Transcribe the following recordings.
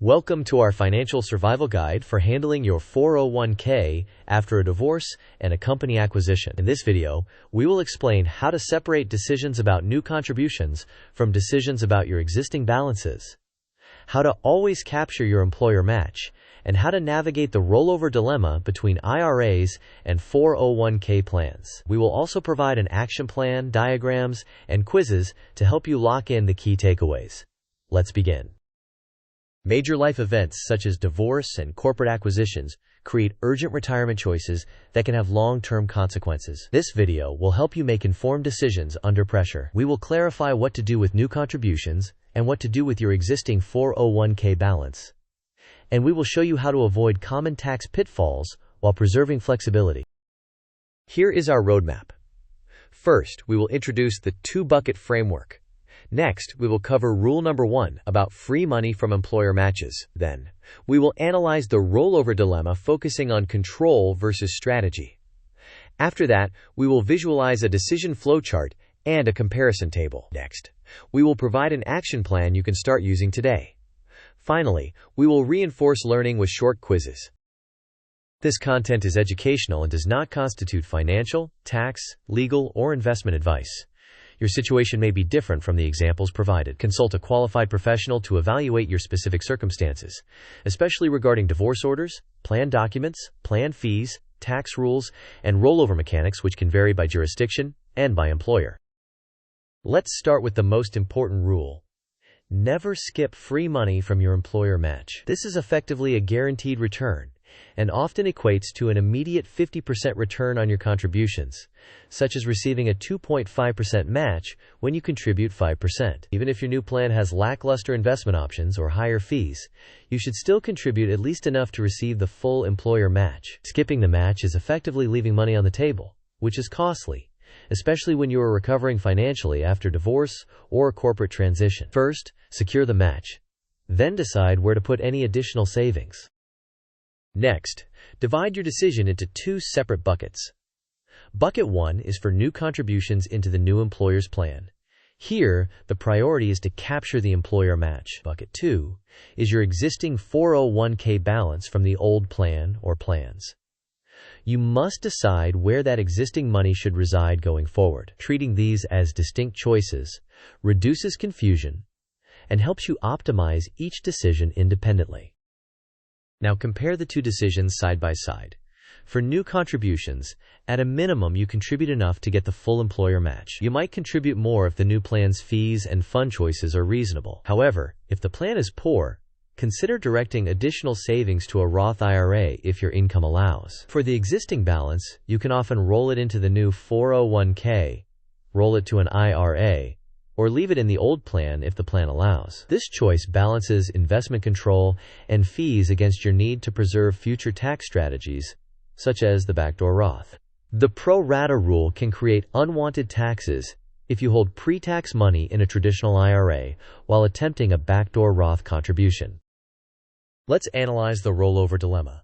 Welcome to our financial survival guide for handling your 401k after a divorce and a company acquisition. In this video, we will explain how to separate decisions about new contributions from decisions about your existing balances, how to always capture your employer match, and how to navigate the rollover dilemma between IRAs and 401k plans. We will also provide an action plan, diagrams, and quizzes to help you lock in the key takeaways. Let's begin. Major life events such as divorce and corporate acquisitions create urgent retirement choices that can have long-term consequences. This video will help you make informed decisions under pressure. We will clarify what to do with new contributions and what to do with your existing 401k balance. And we will show you how to avoid common tax pitfalls while preserving flexibility. Here is our roadmap. First, we will introduce the two-bucket framework. Next, we will cover rule number 1 about free money from employer matches. Then, we will analyze the rollover dilemma, focusing on control versus strategy. After that, we will visualize a decision flowchart and a comparison table. Next, we will provide an action plan you can start using today. Finally, we will reinforce learning with short quizzes. This content is educational and does not constitute financial, tax, legal, or investment advice. Your situation may be different from the examples provided. Consult a qualified professional to evaluate your specific circumstances, especially regarding divorce orders, plan documents, plan fees, tax rules, and rollover mechanics, which can vary by jurisdiction and by employer. Let's start with the most important rule. Never skip free money from your employer match. This is effectively a guaranteed return and often equates to an immediate 50% return on your contributions, such as receiving a 2.5% match when you contribute 5%. Even if your new plan has lackluster investment options or higher fees, you should still contribute at least enough to receive the full employer match. Skipping the match is effectively leaving money on the table, which is costly, especially when you are recovering financially after divorce or a corporate transition. First, secure the match. Then decide where to put any additional savings. Next, divide your decision into two separate buckets. Bucket 1 is for new contributions into the new employer's plan. Here, the priority is to capture the employer match. Bucket 2 is your existing 401k balance from the old plan or plans. You must decide where that existing money should reside going forward. Treating these as distinct choices reduces confusion and helps you optimize each decision independently. Now compare the two decisions side by side. For new contributions, at a minimum you contribute enough to get the full employer match. You might contribute more if the new plan's fees and fund choices are reasonable. However, if the plan is poor, consider directing additional savings to a Roth IRA if your income allows. For the existing balance, you can often roll it into the new 401k, roll it to an IRA, or leave it in the old plan if the plan allows. This choice balances investment control and fees against your need to preserve future tax strategies, such as the Backdoor Roth. The pro-rata rule can create unwanted taxes if you hold pre-tax money in a traditional IRA while attempting a Backdoor Roth contribution. Let's analyze the rollover dilemma.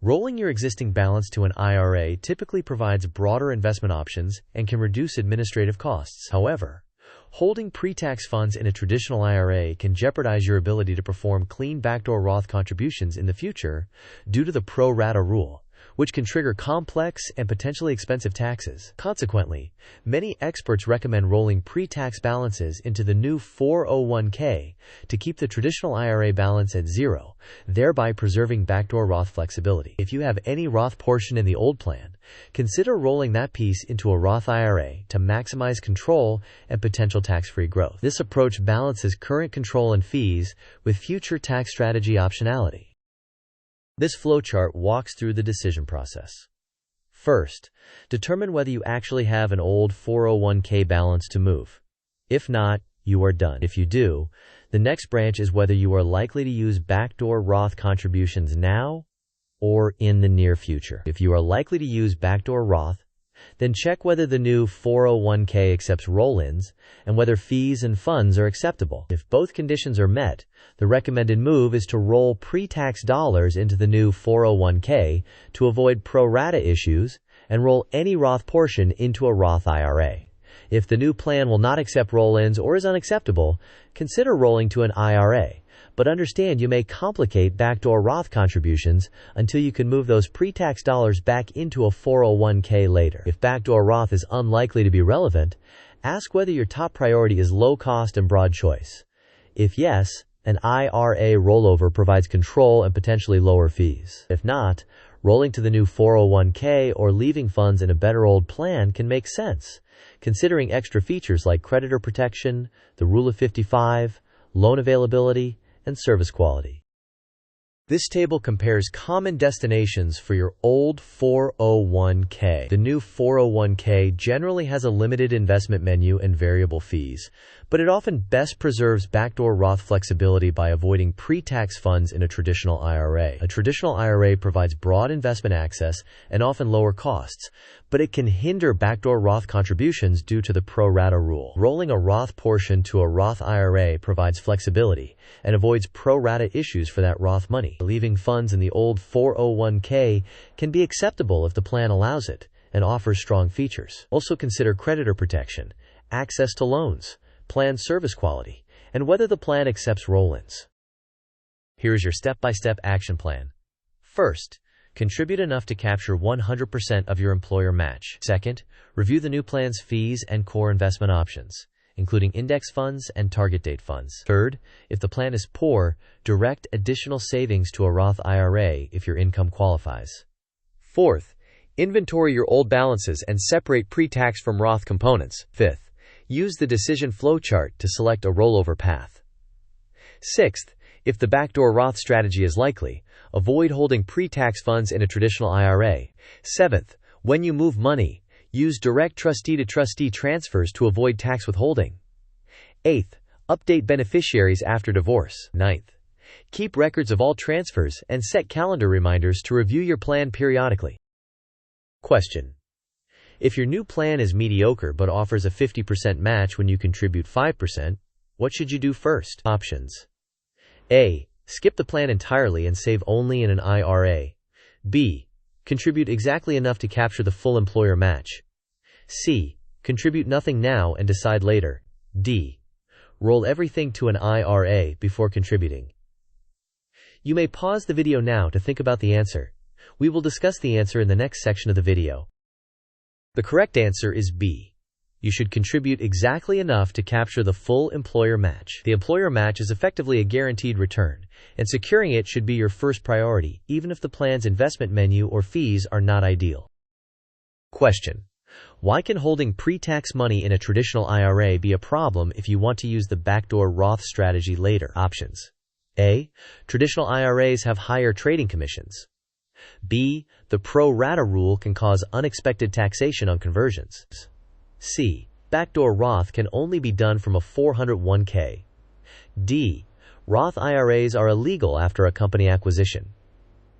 Rolling your existing balance to an IRA typically provides broader investment options and can reduce administrative costs. However, holding pre-tax funds in a traditional IRA can jeopardize your ability to perform clean Backdoor Roth contributions in the future due to the pro-rata rule, which can trigger complex and potentially expensive taxes. Consequently, many experts recommend rolling pre-tax balances into the new 401k to keep the traditional IRA balance at zero, thereby preserving Backdoor Roth flexibility. If you have any Roth portion in the old plan, consider rolling that piece into a Roth IRA to maximize control and potential tax-free growth. This approach balances current control and fees with future tax strategy optionality. This flowchart walks through the decision process. First, determine whether you actually have an old 401k balance to move. If not, you are done. If you do, the next branch is whether you are likely to use Backdoor Roth contributions now or in the near future. If you are likely to use Backdoor Roth, then check whether the new 401k accepts roll-ins and whether fees and funds are acceptable. If both conditions are met, the recommended move is to roll pre-tax dollars into the new 401k to avoid pro-rata issues and roll any Roth portion into a Roth IRA. If the new plan will not accept roll-ins or is unacceptable, consider rolling to an IRA, but understand you may complicate backdoor Roth contributions until you can move those pre-tax dollars back into a 401k later. If backdoor Roth is unlikely to be relevant, ask whether your top priority is low cost and broad choice. If yes, an IRA rollover provides control and potentially lower fees. If not, rolling to the new 401k or leaving funds in a better old plan can make sense, considering extra features like creditor protection, the Rule of 55, loan availability, and service quality. This table compares common destinations for your old 401k. The new 401k generally has a limited investment menu and variable fees, but it often best preserves backdoor Roth flexibility by avoiding pre-tax funds in a traditional IRA. A traditional IRA provides broad investment access and often lower costs, but it can hinder backdoor Roth contributions due to the pro-rata rule. Rolling a Roth portion to a Roth IRA provides flexibility and avoids pro-rata issues for that Roth money. Leaving funds in the old 401k can be acceptable if the plan allows it and offers strong features. Also consider creditor protection, access to loans, plan service quality, and whether the plan accepts roll-ins. Here is your step-by-step action plan. First, contribute enough to capture 100% of your employer match. Second, review the new plan's fees and core investment options, including index funds and target date funds. Third, if the plan is poor, direct additional savings to a Roth IRA if your income qualifies. Fourth, inventory your old balances and separate pre-tax from Roth components. Fifth, use the decision flowchart to select a rollover path. Sixth, if the backdoor Roth strategy is likely, avoid holding pre-tax funds in a traditional IRA. Seventh, when you move money, use direct trustee-to-trustee transfers to avoid tax withholding. Eighth, update beneficiaries after divorce. Ninth, keep records of all transfers and set calendar reminders to review your plan periodically. Question: if your new plan is mediocre but offers a 50% match when you contribute 5%, what should you do first? Options: A. Skip the plan entirely and save only in an IRA. B. Contribute exactly enough to capture the full employer match. C. Contribute nothing now and decide later. D. Roll everything to an IRA before contributing. You may pause the video now to think about the answer. We will discuss the answer in the next section of the video. The correct answer is B. You should contribute exactly enough to capture the full employer match. The employer match is effectively a guaranteed return, and securing it should be your first priority, even if the plan's investment menu or fees are not ideal. Question: why can holding pre-tax money in a traditional IRA be a problem if you want to use the backdoor Roth strategy later? Options: A. Traditional IRAs have higher trading commissions. B. The pro-rata rule can cause unexpected taxation on conversions. C. Backdoor Roth can only be done from a 401k. D. Roth IRAs are illegal after a company acquisition.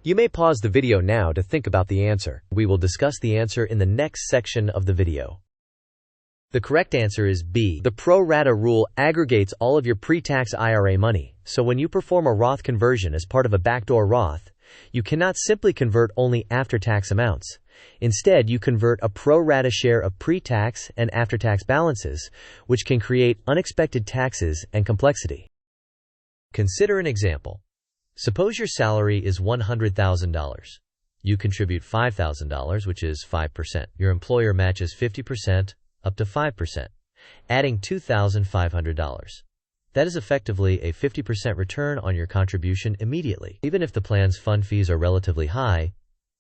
You may pause the video now to think about the answer. We will discuss the answer in the next section of the video. The correct answer is B. The pro-rata rule aggregates all of your pre-tax IRA money, so when you perform a Roth conversion as part of a backdoor Roth, you cannot simply convert only after-tax amounts. Instead, you convert a pro-rata share of pre-tax and after-tax balances, which can create unexpected taxes and complexity. Consider an example. Suppose your salary is $100,000. You contribute $5,000, which is 5%. Your employer matches 50%, up to 5%, adding $2,500. That is effectively a 50% return on your contribution immediately. Even if the plan's fund fees are relatively high,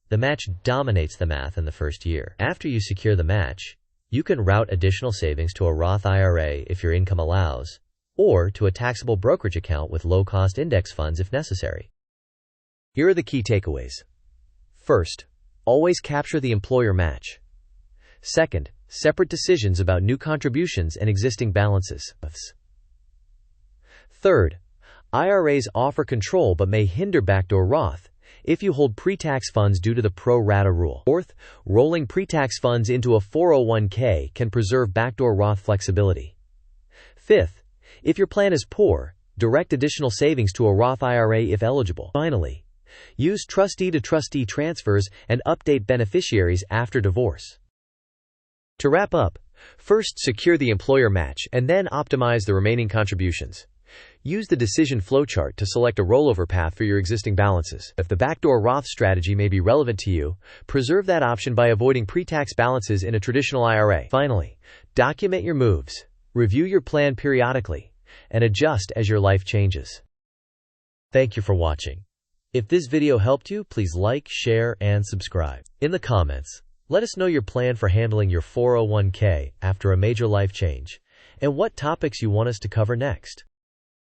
the match dominates the math in the first year. After you secure the match, you can route additional savings to a Roth IRA if your income allows, or to a taxable brokerage account with low-cost index funds if necessary. Here are the key takeaways. First, always capture the employer match. Second, separate decisions about new contributions and existing balances. Third, IRAs offer control but may hinder backdoor Roth if you hold pre-tax funds due to the pro-rata rule. Fourth, rolling pre-tax funds into a 401k can preserve backdoor Roth flexibility. Fifth, if your plan is poor, direct additional savings to a Roth IRA if eligible. Finally, use trustee-to-trustee transfers and update beneficiaries after divorce. To wrap up, first secure the employer match and then optimize the remaining contributions. Use the decision flowchart to select a rollover path for your existing balances. If the backdoor Roth strategy may be relevant to you, preserve that option by avoiding pre-tax balances in a traditional IRA. Finally, document your moves, review your plan periodically, and adjust as your life changes. Thank you for watching. If this video helped you, please like, share, and subscribe. In the comments, let us know your plan for handling your 401k after a major life change, and what topics you want us to cover next.